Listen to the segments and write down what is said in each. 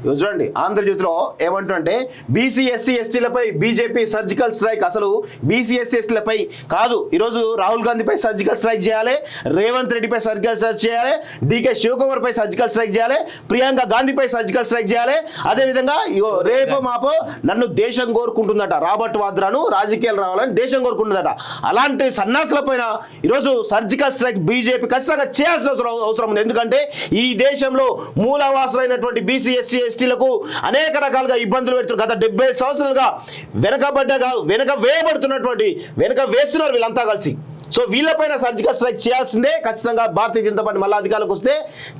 చూడండి ఆంధ్రజ్యోతిలో ఏమంటుంటే బీసీ ఎస్సీ ఎస్టీలపై బీజేపీ సర్జికల్ స్ట్రైక్. అసలు బీసీ ఎస్సీ ఎస్టీలపై కాదు, ఈరోజు రాహుల్ గాంధీపై సర్జికల్ స్ట్రైక్ చేయాలి, రేవంత్ రెడ్డిపై సర్జికల్ స్ట్రైక్ చేయాలి, డీకే శివకుమార్ పై సర్జికల్ స్ట్రైక్ చేయాలి, ప్రియాంక గాంధీపై సర్జికల్ స్ట్రైక్ చేయాలి. అదేవిధంగా రేపు మాపో నన్ను దేశం కోరుకుంటుందట, రాబర్ట్ వాద్రాను రాజకీయాలు రావాలని దేశం కోరుకుంటుందట. అలాంటి సన్నాసుల పైన ఈరోజు సర్జికల్ స్ట్రైక్ బీజేపీ ఖచ్చితంగా చేయాల్సిన అవసరం ఉంది. ఎందుకంటే ఈ దేశంలో మూలవాసులైనటువంటి బీసీ ఎస్సీ ఎస్టీలకు అనేక రకాలుగా ఇబ్బందులు పెడుతున్నారు. గత 70 సంవత్సరాలుగా వెనక వేస్తున్నారు వీళ్ళంతా కలిసి. సో వీళ్ళపైన సర్జికల్ స్ట్రైక్ చేయాల్సిందే ఖచ్చితంగా. భారతీయ జనతా పార్టీ మళ్ళీ అధికారులకు వస్తే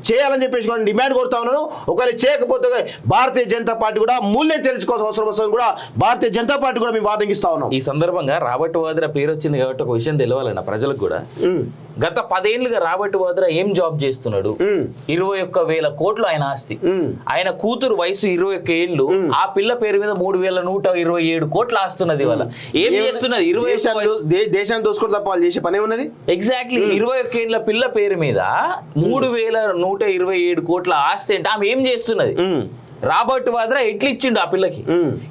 చేయాలని చెప్పేసి డిమాండ్ కోరుతా ఉన్నాను. ఒకవేళ చేయకపోతే భారతీయ జనతా పార్టీ కూడా మూల్యం చెల్లించుకోవాల్సిన అవసరం వస్తుంది కూడా భారతీయ జనతా పార్టీ కూడా మేము వార్నింగ్ ఇస్తా ఉన్నాం. ఈ సందర్భంగా రాబర్ట్ వాద్రా పేరు వచ్చింది కాబట్టి ఒక విషయం తెలియాలన్న ప్రజలకు కూడా. గత 10 ఏళ్లుగా రాబర్ట్ వాద్రా ఏం జాబ్ చేస్తున్నాడు? 21,000 కోట్లు ఆయన ఆస్తి. ఆయన కూతురు వయసు 21 ఏళ్ళు. ఆ పిల్ల పేరు మీద 3,127 కోట్లు ఆస్తున్నది. వాళ్ళ ఏం చేస్తున్నది? దేశాన్ని దోసుకొని తప్ప వాళ్ళు చేసే పనే ఉన్నది. ఎగ్జాక్ట్లీ 21 ఏళ్ల పిల్ల పేరు మీద 3,127 కోట్ల ఆస్తి అంటే ఆమె ఏం చేస్తున్నది? రాబర్ట్ వాద్రా ఎట్లా ఇచ్చిండు ఆ పిల్లకి?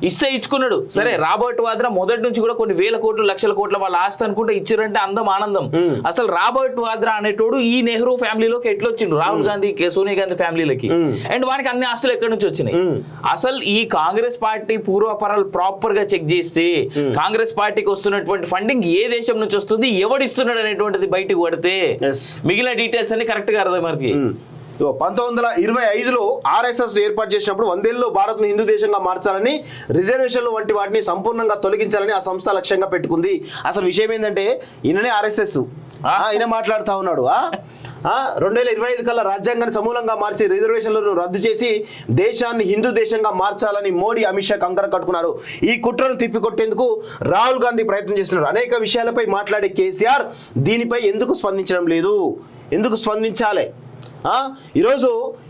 ఇస్తే ఇచ్చుకున్నాడు సరే. రాబర్ట్ వాద్రా మొదటి నుంచి కూడా కొన్ని వేల కోట్లు లక్షల కోట్ల వాళ్ళ ఆస్తి అనుకుంటే ఇచ్చారంటే అందం ఆనందం. అసలు రాబర్ట్ వాద్రా అనేటోడు ఈ నెహ్రూ ఫ్యామిలీలోకి ఎట్లా వచ్చిండు? రాహుల్ గాంధీ సోనియా గాంధీ ఫ్యామిలీలకి. అండ్ వానికి అన్ని ఆస్తులు ఎక్కడి నుంచి వచ్చినాయి? అసలు ఈ కాంగ్రెస్ పార్టీ పూర్వపరాలు ప్రాపర్ గా చెక్ చేస్తే కాంగ్రెస్ పార్టీకి వస్తున్నటువంటి ఫండింగ్ ఏ దేశం నుంచి వస్తుంది, ఎవడిస్తున్నాడు అనేటువంటిది బయటకు పడితే మిగిలిన డీటెయిల్స్ అన్ని కరెక్ట్ గా అర్థమవుతాయి. 1925లో ఆర్ఎస్ఎస్ ఏర్పాటు చేసినప్పుడు 100 ఏళ్లలో భారత్ను హిందూ దేశంగా మార్చాలని, రిజర్వేషన్లు వంటి వాటిని సంపూర్ణంగా తొలగించాలని ఆ సంస్థ లక్ష్యంగా పెట్టుకుంది. అసలు విషయం ఏంటంటే ఈయననే ఆర్ఎస్ఎస్ ఈయన మాట్లాడుతూ ఉన్నాడు. 2025 కల్లా రాజ్యాంగాన్ని సమూలంగా మార్చి రిజర్వేషన్లను రద్దు చేసి దేశాన్ని హిందూ దేశంగా మార్చాలని మోడీ అమిత్ షా కంకర కట్టుకున్నారు. ఈ కుట్రను తిప్పికొట్టేందుకు రాహుల్ గాంధీ ప్రయత్నం చేస్తున్నారు. అనేక విషయాలపై మాట్లాడే కేసీఆర్ దీనిపై ఎందుకు స్పందించడం లేదు? ఎందుకు స్పందించాలి? ఈరోజు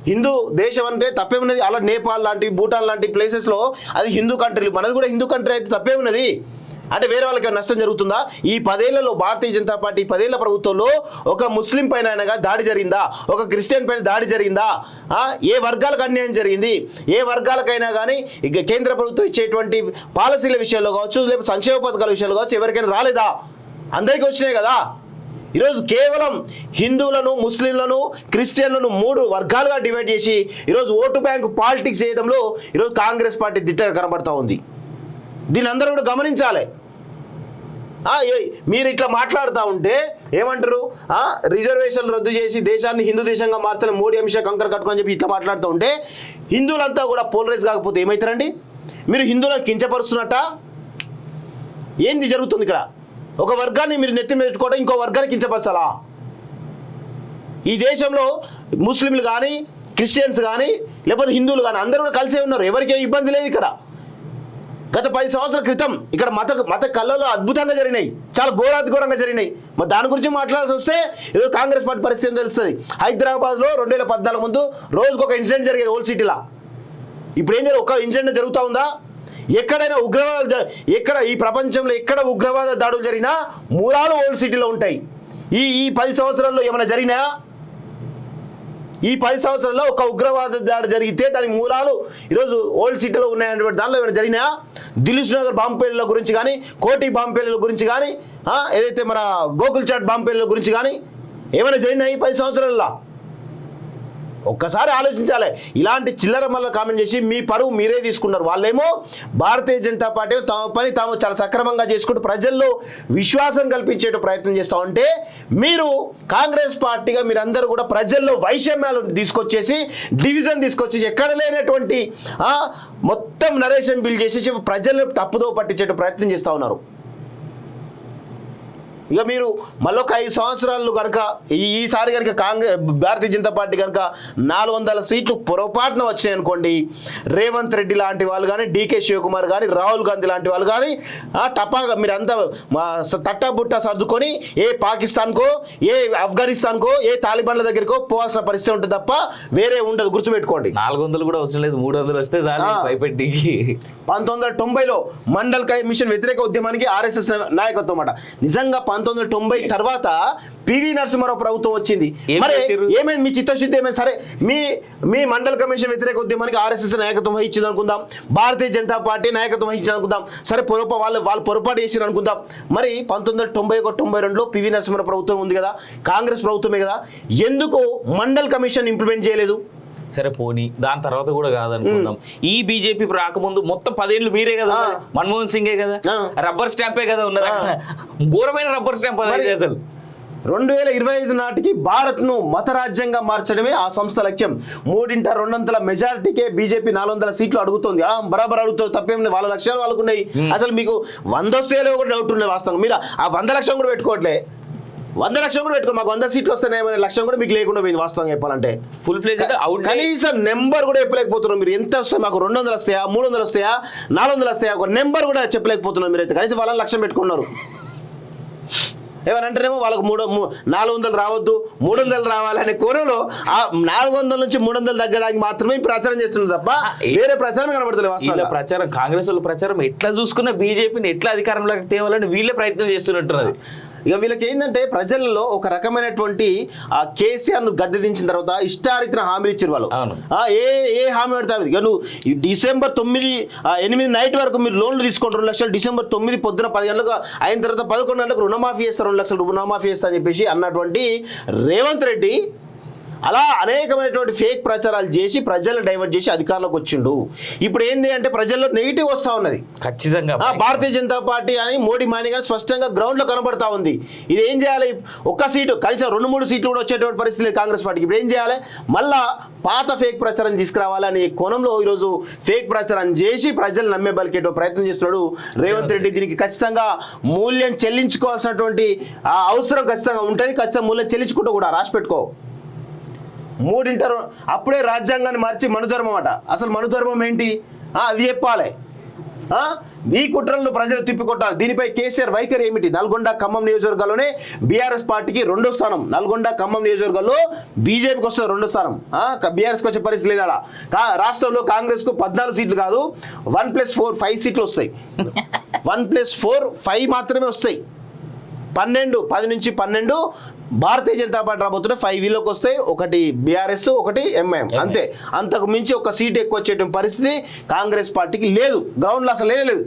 హిందూ దేశం అంటే తప్పేమున్నది? అలా నేపాల్ లాంటి భూటాన్ లాంటి ప్లేసెస్లో అది హిందూ కంట్రీలు, మనది కూడా హిందూ కంట్రీ అయితే తప్పేమున్నది? అంటే వేరే వాళ్ళకి నష్టం జరుగుతుందా? ఈ 10 ఏళ్లలో భారతీయ జనతా పార్టీ 10 ఏళ్ల ప్రభుత్వంలో ఒక ముస్లిం పైన దాడి జరిగిందా? ఒక క్రిస్టియన్ పైన దాడి జరిగిందా? ఏ వర్గాలకు అన్యాయం జరిగింది? ఏ వర్గాలకైనా కానీ ఇక కేంద్ర ప్రభుత్వం ఇచ్చేటువంటి పాలసీల విషయంలో కావచ్చు, లేకపోతే సంక్షేమ పథకాల విషయంలో కావచ్చు, ఎవరికైనా రాలేదా? అందరికీ వచ్చినాయి కదా. ఈరోజు కేవలం హిందువులను, ముస్లింలను, క్రిస్టియన్లను 3 వర్గాలుగా డివైడ్ చేసి ఈరోజు ఓటు బ్యాంకు పాలిటిక్స్ చేయడంలో ఈరోజు కాంగ్రెస్ పార్టీ దిట్టగా కనబడతా ఉంది. దీన్ని అందరూ కూడా గమనించాలి. మీరు ఇట్లా మాట్లాడుతూ ఉంటే ఏమంటారు? రిజర్వేషన్లు రద్దు చేసి దేశాన్ని హిందూ దేశంగా మార్చాలని మోడీ అమిత్ షా కంకర కట్టుకుని చెప్పి ఇట్లా మాట్లాడుతూ ఉంటే హిందువులంతా కూడా పోలరైజ్ కాకపోతే ఏమవుతారండి? మీరు హిందువులను కించపరుస్తున్నట్ట? ఏంది జరుగుతుంది ఇక్కడ? ఒక వర్గాన్ని మీరు నెత్తి పెట్టుకోవడం, ఇంకో వర్గాన్ని కించపరచాలా? ఈ దేశంలో ముస్లింలు కానీ, క్రిస్టియన్స్ కానీ, లేకపోతే హిందువులు కానీ అందరూ కూడా కలిసే ఉన్నారు. ఎవరికి ఇబ్బంది లేదు ఇక్కడ. గత 10 సంవత్సరాల క్రితం ఇక్కడ మత కళ్ళలో అద్భుతంగా జరిగినాయి, చాలా ఘోరంగా జరిగినాయి. మరి దాని గురించి మాట్లాడాల్సి వస్తే ఈరోజు కాంగ్రెస్ పార్టీ పరిస్థితి తెలుస్తుంది. హైదరాబాద్లో 2014 ముందు రోజుకు ఒక ఇన్సిడెంట్ జరిగేది ఓల్డ్ సిటీలో. ఇప్పుడు ఏం జరిగింది? ఒక ఇన్సిడెంట్ జరుగుతూ ఉందా? ఎక్కడైనా ఎక్కడ ఈ ప్రపంచంలో ఎక్కడ ఉగ్రవాద దాడులు జరిగినా మూలాలు ఓల్డ్ సిటీలో ఉంటాయి. ఈ 10 సంవత్సరాల్లో ఏమైనా జరిగినా? ఈ 10 సంవత్సరాల్లో ఒక ఉగ్రవాద దాడి జరిగితే దాని మూలాలు ఈరోజు ఓల్డ్ సిటీలో ఉన్నాయనేటువంటి దానిలో ఏమైనా జరిగినా? దిల్సుఖ్ నగర్ బాంబు పేలుల గురించి కానీ, కోటి బాంబు పేలుల గురించి కానీ, ఏదైతే మన గోకుల్ చాట్ బాంబు పేలుల గురించి కానీ ఏమైనా జరిగినా ఈ 10 సంవత్సరాల్లో? ఒక్కసారి ఆలోచించాలి. ఇలాంటి చిల్లర మల్ల కామెంట్ చేసి మీ పరువు మీరే తీసుకున్నారు. వాళ్ళేమో భారతీయ జనతా పార్టీ తమ పని తాము చాలా సక్రమంగా చేసుకుంటూ ప్రజల్లో విశ్వాసం కల్పించే ప్రయత్నం చేస్తూ ఉంటే మీరు కాంగ్రెస్ పార్టీగా మీరందరూ కూడా ప్రజల్లో వైషమ్యాలు తీసుకొచ్చేసి, డివిజన్ తీసుకొచ్చేసి, ఎక్కడ లేనటువంటి మొత్తం నరేషన్ బిల్డ్ చేసేసి ప్రజల్లో తప్పుదో పట్టించే ప్రయత్నం చేస్తూ ఉన్నారు. ఇక మీరు మళ్ళొక 5 సంవత్సరాలు కనుక ఈసారి కనుక భారతీయ జనతా పార్టీ కనుక 400 సీట్లు పొరపాటున వచ్చినాయి అనుకోండి, రేవంత్ రెడ్డి లాంటి వాళ్ళు కానీ, డీకే శివకుమార్ కానీ, రాహుల్ గాంధీ లాంటి వాళ్ళు కానీ టపాగా మీరంతా తట్టబుట్ట సర్దుకొని ఏ పాకిస్తాన్కో, ఏ ఆఫ్ఘనిస్తాన్కో, ఏ తాలిబాన్ల దగ్గరకో పోవాల్సిన పరిస్థితి ఉంటుంది తప్ప వేరే ఉండదు. గుర్తుపెట్టుకోండి. 400 కూడా అవసరం లేదు, 300 వస్తే భయపెట్టి 1990లో మండల్ కమిషన్ వ్యతిరేక ఉద్యమానికి ఆర్ఎస్ఎస్ నాయకత్వం అన్నమాట. నిజంగా 1990 తర్వాత పివి నరసింహారావు ప్రభుత్వం వచ్చింది. ఏం మరి చేసిర్రు? ఏమైంది మీ చిత్తశుద్ధి ఏమైంది? సరే మీ మండల కమిషన్ వ్యతిరేక ఉద్యమానికి ఆర్ఎస్ఎస్ నాయకత్వం వహించింది అనుకుందాం, భారతీయ జనతా పార్టీ నాయకత్వం వహించింది అనుకుందాం, సరే వాళ్ళు పొరపాటు చేసిరు అనుకుందాం. మరి 1991-92లో పివి నరసింహారావు ప్రభుత్వం ఉంది కదా, కాంగ్రెస్ ప్రభుత్వమే కదా, ఎందుకు మండల్ కమిషన్ ఇంప్లిమెంట్ చేయలేదు? సరే పోనీ దాని తర్వాత కూడా కాదనుకుందాం. ఈ బీజేపీ రాకముందు మొత్తం 10 ఏళ్ళు మీరే కదా, మన్మోహన్ సింగే కదా, రబ్బర్ స్టాంపే కదా ఉన్నది. ఘోరమైన రబ్బర్ స్టాంప్ అది అసలు. 2025 నాటికి భారత్ను మత రాజ్యంగా మార్చడమే ఆ సంస్థ లక్ష్యం. 3/2 మెజారిటీకే బీజేపీ 400 సీట్లు అడుగుతుంది. బరాబర్ అడుగుతుంది, తప్పేమి, వాళ్ళ లక్ష్యాలు వాళ్ళకు ఉన్నాయి. అసలు మీకు 100 వస్తాయో కూడా డౌట్ ఉన్నాయి వాస్తవం. మీరు ఆ 100 లక్షలు కూడా పెట్టుకోవట్లే, 100 లక్షలు కూడా పెట్టుకో, మాకు 100 సీట్లు వస్తున్నాయనే లక్ష్యం కూడా మీకు లేకుండా పోయింది వాస్తవంగా చెప్పాలంటే. ఫుల్ ఫ్లెడ్జ్డ్ అవుట్ కనీసం నెంబర్ కూడా చెప్పలేకపోతున్నారు మీరు. ఎంత వస్తాయి మాకు, 200 వస్తాయా, 300 వస్తాయా, 400 వస్తాయా, ఒక నెంబర్ కూడా చెప్పలేకపోతున్నారు మీరైతే. కనీసం వాళ్ళని లక్ష్యం పెట్టుకున్నారు. ఏమనంటేనేమో వాళ్ళకు 400 రావద్దు, 300 రావాలనే కోణంలో ఆ 400 నుంచి 300 తగ్గడానికి మాత్రమే ప్రచారం చేస్తున్నారు తప్ప వేరే ప్రచారం కనబడతలేదు. వీళ్ళ ప్రచారం, కాంగ్రెస్ వాళ్ళ ప్రచారం ఎట్లా చూసుకున్న బీజేపీని ఎట్లా అధికారంలోకి తేవాలని వీళ్ళే ప్రయత్నం చేస్తున్నట్టున్నది. ఇక వీళ్ళకి ఏంటంటే ప్రజల్లో ఒక రకమైనటువంటి కేసీఆర్ ను గద్దె దించిన తర్వాత ఇష్టారీతిన హామీలు ఇచ్చారు వాళ్ళు. ఏ హామీ పెడతారు? ఇక నువ్వు ఈ డిసెంబర్ 8 నైట్ వరకు మీరు లోన్లు తీసుకోండి 2 లక్షలు, డిసెంబర్ 9 పొద్దున 10 గంటలకు అయిన తర్వాత 11 గంటలకు రుణమాఫీ చేస్తారు, 2 లక్షలు రుణమాఫీ చేస్తా అని చెప్పేసి అన్నటువంటి రేవంత్ రెడ్డి అలా అనేకమైనటువంటి ఫేక్ ప్రచారాలు చేసి ప్రజలను డైవర్ట్ చేసి అధికారంలోకి వచ్చిండు. ఇప్పుడు ఏంది అంటే ప్రజల్లో నెగిటివ్ వస్తూ ఉన్నది. ఖచ్చితంగా భారతీయ జనతా పార్టీ అని మోడీ మాని కానీ స్పష్టంగా గ్రౌండ్లో కనబడతా ఉంది. ఇది ఏం చేయాలి? ఒక్క సీటు కనీసం 2-3 సీట్లు కూడా వచ్చేటువంటి పరిస్థితి లేదు కాంగ్రెస్ పార్టీకి. ఇప్పుడు ఏం చేయాలి? మళ్ళా పాత ఫేక్ ప్రచారం తీసుకురావాలని కోణంలో ఈరోజు ఫేక్ ప్రచారం చేసి ప్రజలు నమ్మే బలికేటో ప్రయత్నం చేస్తున్నాడు రేవంత్ రెడ్డి. దీనికి ఖచ్చితంగా మూల్యం చెల్లించుకోవాల్సినటువంటి అవసరం ఖచ్చితంగా ఉంటుంది. ఖచ్చితంగా మూల్యం చెల్లించుకుంటూ కూడా రాసి పెట్టుకో. 3 అప్పుడే రాజ్యాంగాన్ని మార్చి మనుధర్మం అట. అసలు మనుధర్మం ఏంటి అది చెప్పాలి. ఈ కుట్రలను ప్రజలు తిప్పికొట్టాలి. దీనిపై కేసీఆర్ వైఖరి ఏమిటి? నల్గొండ ఖమ్మం నియోజకవర్గాల్లోనే బీఆర్ఎస్ పార్టీకి 2వ స్థానం. నల్గొండ ఖమ్మం నియోజకవర్గాల్లో బీజేపీకి వస్తుంది 2వ స్థానం. బీఆర్ఎస్కి వచ్చే పరిస్థితి లేదా? రాష్ట్రంలో కాంగ్రెస్కు 14 సీట్లు కాదు, 1+4 5 సీట్లు వస్తాయి. 1+4 5 మాత్రమే వస్తాయి. 10 నుంచి 12 భారతీయ జనతా పార్టీ రాబోతున్న 5 వీళ్ళకి వస్తాయి. ఒకటి బీఆర్ఎస్, ఒకటి ఎంఐఎం, అంతే. అంతకు మించి ఒక సీట్ ఎక్కువ వచ్చేటువంటి పరిస్థితి కాంగ్రెస్ పార్టీకి లేదు. గ్రౌండ్లో అసలు లేదు.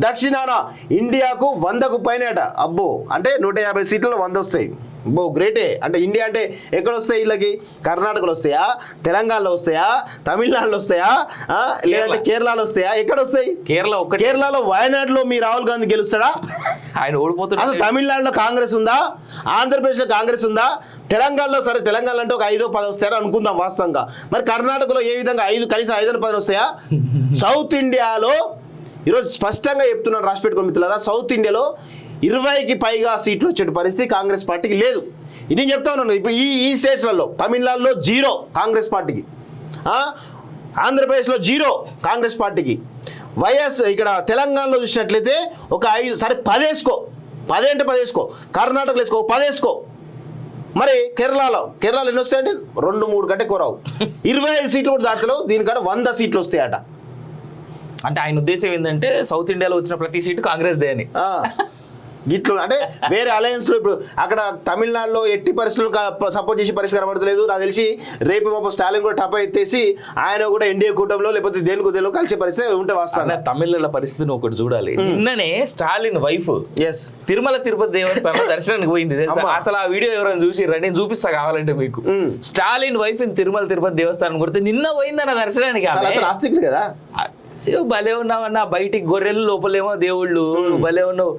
దక్షిణాన ఇండియాకు 100కు పైన అట. అబ్బో, అంటే 150 సీట్లలో 100 వస్తాయి. బో గ్రేటే. అంటే ఇండియా అంటే ఎక్కడ వస్తాయి వీళ్ళకి? కర్ణాటకలో వస్తాయా, తెలంగాణలో వస్తాయా, తమిళనాడులో వస్తాయా, లేదంటే కేరళలో వస్తాయా? ఎక్కడ వస్తాయి? కేరళలో వయనాడులో మీ రాహుల్ గాంధీ గెలుస్తాడా? ఆయన ఓడిపోతాడు. అసలు తమిళనాడులో కాంగ్రెస్ ఉందా? ఆంధ్రప్రదేశ్లో కాంగ్రెస్ ఉందా? తెలంగాణలో సరే, తెలంగాణ అంటే ఒక 5-10 వస్తాయని అనుకుందాం వాస్తవంగా. మరి కర్ణాటకలో ఏ విధంగా కనీసం 5-10 వస్తాయా? సౌత్ ఇండియాలో ఈరోజు స్పష్టంగా చెప్తున్నాను, రాసి పెట్టుకోండి మిత్రులారా, సౌత్ ఇండియాలో 20కి పైగా సీట్లు వచ్చే పరిస్థితి కాంగ్రెస్ పార్టీకి లేదు. ఇది నేను చెప్తా ఉన్నాను. ఇప్పుడు ఈ స్టేట్స్లలో తమిళనాడులో 0 కాంగ్రెస్ పార్టీకి, ఆంధ్రప్రదేశ్లో 0 కాంగ్రెస్ పార్టీకి, ఇక్కడ తెలంగాణలో చూసినట్లయితే ఒక 5 సరే 10 వేసుకో, 10 అంటే 10 వేసుకో, కర్ణాటకలో వేసుకో 10 వేసుకో. మరి కేరళలో ఎన్ని వస్తాయంటే 2-3 కంటే కోరావు. 25 సీట్లు కూడా దాటలేవు. దీనికంటే 100 సీట్లు వస్తాయట. అంటే ఆయన ఉద్దేశం ఏంటంటే సౌత్ ఇండియాలో వచ్చిన ప్రతి సీటు కాంగ్రెస్ దే అని. గిట్లు అంటే వేరే అలయన్స్లో ఇప్పుడు అక్కడ తమిళనాడులో ఎట్టి పరిస్థితులు సపోర్ట్ చేసి పరిస్థితి కనబడతలేదు. నాకు తెలిసి రేపు పాప స్టాలిన్ కూడా టప ఎత్తేసి ఆయన కూడా ఎన్డీఏ కూటమిలో లేకపోతే దేనిలో కలిసే పరిస్థితి ఉంటే వస్తాను. తమిళ పరిస్థితిని ఒకటి చూడాలి. నిన్ననే స్టాలిన్ వైఫ్ తిరుమల తిరుపతి దేవస్థానం దర్శనానికి పోయింది తెలుసా? అసలు ఆ వీడియో ఎవరైనా చూసిర్రా? నేను చూపిస్తా కావాలంటే మీకు. స్టాలిన్ వైఫ్ తిరుమల తిరుపతి దేవస్థానం కొడితే నిన్న పోయిందన్న దర్శనానికి. ఆస్తికులు కదా, భలే ఉన్నావన్నా. బయటికి గొర్రెలు లోపలేమో దేవుళ్ళు. భలే ఉన్నావు.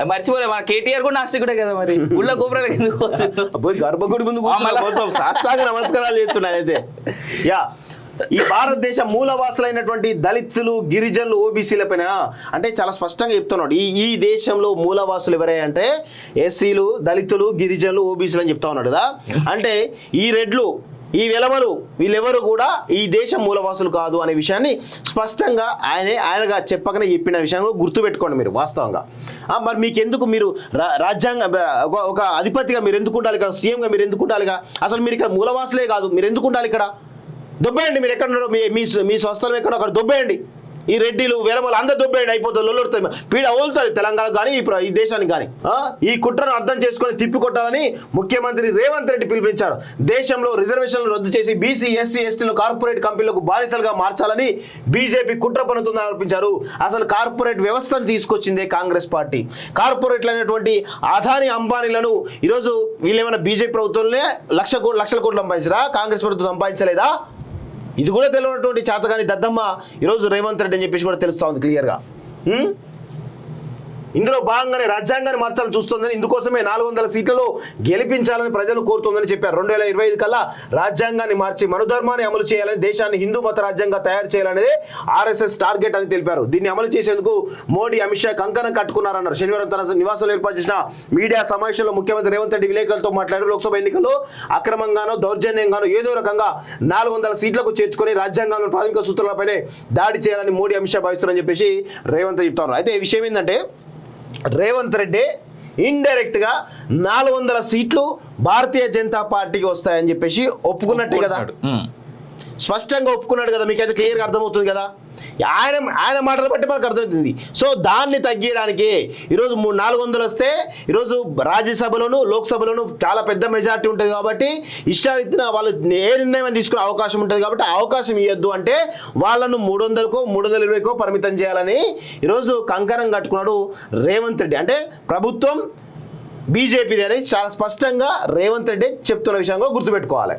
మర్చిపోలే, మన కేటీఆర్ కూడా నాస్తికుడే కదా. మరి గుళ్ళ గోపురాలకు ఎందుకు గర్భగుడి ముందు నమస్కారాలు చేస్తున్నాను అయితే. ఈ భారతదేశ మూలవాసులైనటువంటి దళితులు, గిరిజనులు, ఓబీసీల పైన అంటే చాలా స్పష్టంగా చెప్తున్నాడు. ఈ దేశంలో మూలవాసులు ఎవరే అంటే ఎస్సీలు, దళితులు, గిరిజనులు, ఓబీసీలు అని చెప్తా ఉన్నాడు కదా. అంటే ఈ రెడ్లు, ఈ వెలమలు, వీళ్ళెవరు కూడా ఈ దేశం మూలవాసులు కాదు అనే విషయాన్ని స్పష్టంగా ఆయనగా చెప్పకనే చెప్పిన విషయాన్ని గుర్తుపెట్టుకోండి మీరు వాస్తవంగా. మరి మీకెందుకు మీరు రాజ్యాంగ ఒక అధిపతిగా మీరు ఎందుకు ఉండాలి ఇక్కడ? సీఎంగా మీరు ఎందుకు ఉండాలి? అసలు మీరు ఇక్కడ మూలవాసులే కాదు, మీరు ఎందుకు ఉండాలి ఇక్కడ? దొబ్బేయండి. మీరు ఎక్కడ ఉన్నారో మీ స్వస్థలం ఎక్కడో అక్కడ దొబ్బేయండి. ఈ రెడ్డిలు వెలమలు అందరు దొబ్బేయండి అయిపోతుంది లొల్లుడుతుంది పీడ వదులుతుంది తెలంగాణ కానీ ఈ దేశానికి కానీ ఈ కుట్రను అర్థం చేసుకొని తిప్పికొట్టాలని ముఖ్యమంత్రి రేవంత్ రెడ్డి పిలుపునిచ్చారు. దేశంలో రిజర్వేషన్లు రద్దు చేసి బీసీ ఎస్సీ ఎస్టీలు కార్పొరేట్ కంపెనీలకు బానిసలుగా మార్చాలని బీజేపీ కుట్ర పన్నుతుందని ఆరోపించారు. అసలు కార్పొరేట్ వ్యవస్థను తీసుకొచ్చిందే కాంగ్రెస్ పార్టీ. కార్పొరేట్లు అయినటువంటి అదాని అంబానీలను ఈరోజు వీళ్ళేమైనా బీజేపీ ప్రభుత్వంలో లక్షల కోట్లు సంపాదించరా? కాంగ్రెస్ ప్రభుత్వం సంపాదించలేదా? ఇది కూడా తెలియనటువంటి చేతగాని దద్దమ్మ ఈరోజు రేవంత్ రెడ్డి అని చెప్పేసి కూడా తెలుస్తూ ఉంది క్లియర్గా. ఇందులో భాగంగానే రాజ్యాంగాన్ని మార్చాలని చూస్తోందని, ఇందుకోసమే 400 సీట్లలో గెలిపించాలని ప్రజలు కోరుతోందని చెప్పారు. 2025 కల్లా రాజ్యాంగాన్ని మార్చి మనుధర్మాన్ని అమలు చేయాలని, దేశాన్ని హిందూ మత రాజ్యాంగంగా తయారు చేయాలనేది ఆర్ఎస్ఎస్ టార్గెట్ అని తెలిపారు. దీన్ని అమలు చేసేందుకు మోడీ అమిత్ షా కంకణం కట్టుకున్నారన్నారు. శనివారం తన నివాసంలో ఏర్పాటు చేసిన మీడియా సమావేశంలో ముఖ్యమంత్రి రేవంత్ రెడ్డి విలేకరులతో మాట్లాడారు. లోక్సభ ఎన్నికల్లో అక్రమంగానో దౌర్జన్యంగానో ఏదో రకంగా 400 సీట్లకు చేర్చుకొని రాజ్యాంగంలో ప్రాథమిక సూత్రాలపైనే దాడి చేయాలని మోడీ అమిత్ షా భావిస్తున్నారని చెప్పేసి రేవంత్ చెప్తా ఉన్నారు. అయితే ఈ విషయం ఏంటంటే రేవంత్ రెడ్డి ఇండైరెక్ట్గా 400 సీట్లు భారతీయ జనతా పార్టీకి వస్తాయని చెప్పేసి ఒప్పుకున్నట్టే కదా, స్పష్టంగా ఒప్పుకున్నాడు కదా. మీకైతే క్లియర్గా అర్థమవుతుంది కదా. ఆయన మాటలు బట్టి మనకు అర్థమవుతుంది. సో దాన్ని తగ్గించడానికి ఈరోజు 400 వస్తే ఈరోజు రాజ్యసభలోను లోక్సభలోను చాలా పెద్ద మెజార్టీ ఉంటుంది కాబట్టి ఇష్టారీతిన వాళ్ళు ఏ నిర్ణయం తీసుకునే అవకాశం ఉంటుంది కాబట్టి ఆ అవకాశం ఇవ్వద్దు అంటే వాళ్ళను 300కో 320కో పరిమితం చేయాలని ఈరోజు కంకణం కట్టుకున్నాడు రేవంత్ రెడ్డి. అంటే ప్రభుత్వం బీజేపీది అని చాలా స్పష్టంగా రేవంత్ రెడ్డి చెప్తున్న విషయం కూడా గుర్తుపెట్టుకోవాలి.